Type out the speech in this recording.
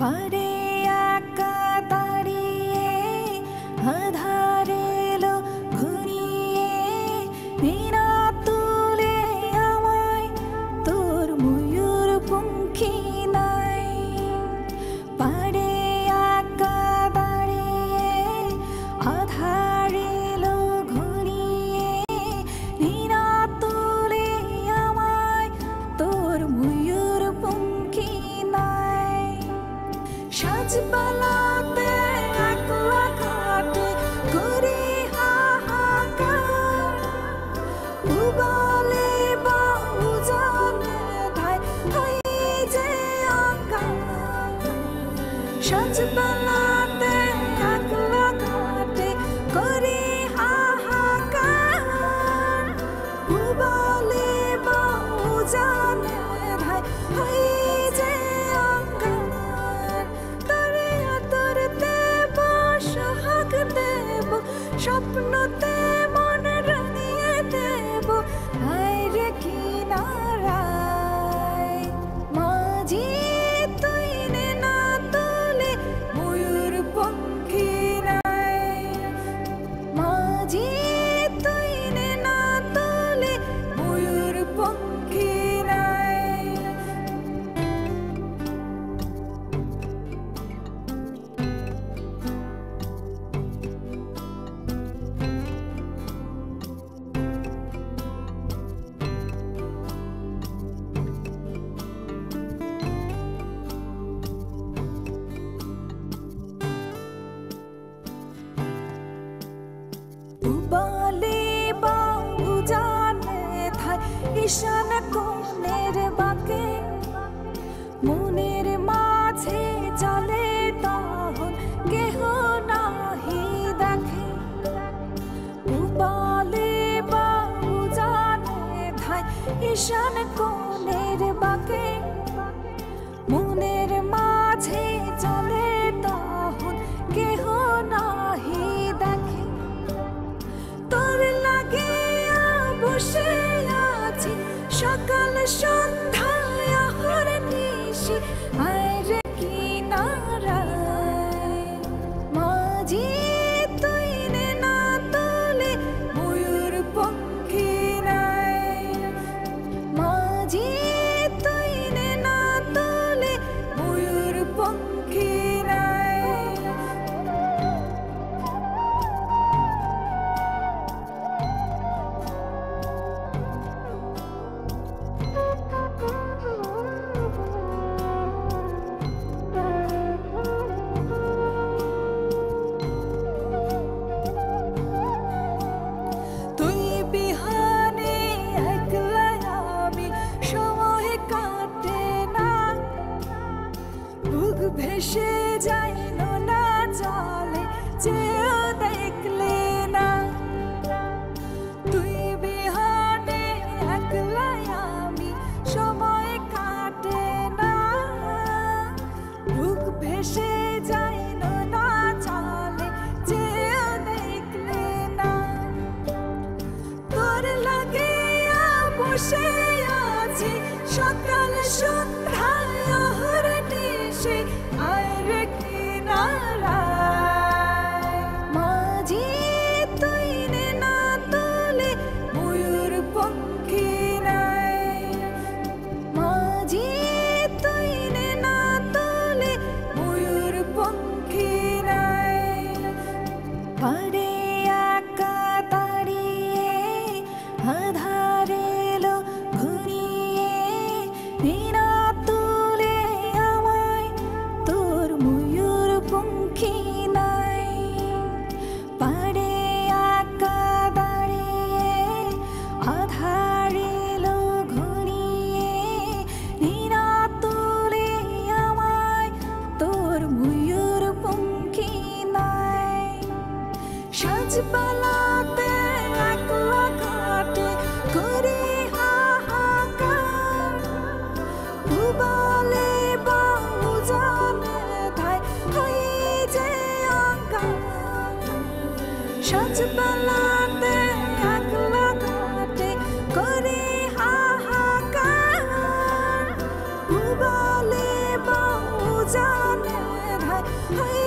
পাড়ে একা দাঁড়িয়ে আঁধারে এলো ঘুরিয়ে বিনা তুলে আমায় তোর ময়ূর পঙ্খী নাই। পাড়ে একা দাঁড়িয়ে আঁধারে এলো ঘুরিয়ে বিনা তুলে আমায় তোর ময়ূর পঙ্খী নাই। সাজপালাতে একলা ঘাটে করি হাহাকার, উবালে বা উজানে ধায় হয়ে যে অঙ্গার। সাজপালাতে একলা ঘাটে করি হাহাকার, উবালে বা উজানে ধায় হয়ে যে অঙ্গার। তরে আতর দেব সোহাগ দেব, স্বপ্নতে মন রাঙিয়ে দেব, আয় রে কিনারায়। মাঝি তুই নে না তুলে ময়ূর পঙ্খী নাই। মাঝি তুই নে না তুলে ময়ূর পঙ্খী নাই। উবালে বা উজানে ধায় ঈশান কোণের বাঁকে, মনের মাঝে চলে তখন কেহ নাহি দেখে। উবালে বা উজানে ধায় ঈশান কোণের বাঁকে, মনের মাঝে চলে তখন কেহ নাহি দেখে। তোর লাগিয়া বসে আছি সকাল সন্ধ্যায় অহর্নিশি, আয় রে কিনারায়। মাঝি তুই নে না তুলে ময়ূর পঙ্খী নাই। মাঝি তুই নে না তুলে ময়ূর পঙ্খী নাই। তুই বিহানে একলা আমি সময় কাটে না, বুক ভেসে যাই নোনা জলে চেয়েও দেখলে না। তুই বিহানে একলা আমি সময় কাটে না, বুক ভেসে যাই নোনা জলে চেয়েও দেখলে না। তোর লাগিয়া বসে আছি সকাল সন্ধ্যায় অহর্নিশি, আয় রে কিনারায়। মাঝি তুই নে না তুলে ময়ূর পঙ্খী নাই। মাঝি তুই নে না তুলে ময়ূর পঙ্খী নাই। পাড়ে একা দাঁড়িয়ে আঁধারে এলো ঘুরিয়ে বিনা তুলে আমায় তোর ময়ূর পঙ্খী নাই। পাড়ে একা দাঁড়িয়ে আঁধারে এলো ঘুরিয়ে বিনা তুলে আমায় তোর ময়ূর পঙ্খী নাই। সাজপালাতে একলা ঘাটে করি হাহাকার, উবালে বা উজানে ধায় হয়ে যে অঙ্গার। সাজপালাতে একলা ঘাটে করি হাহাকার, উবালে বা উজানে হয়ে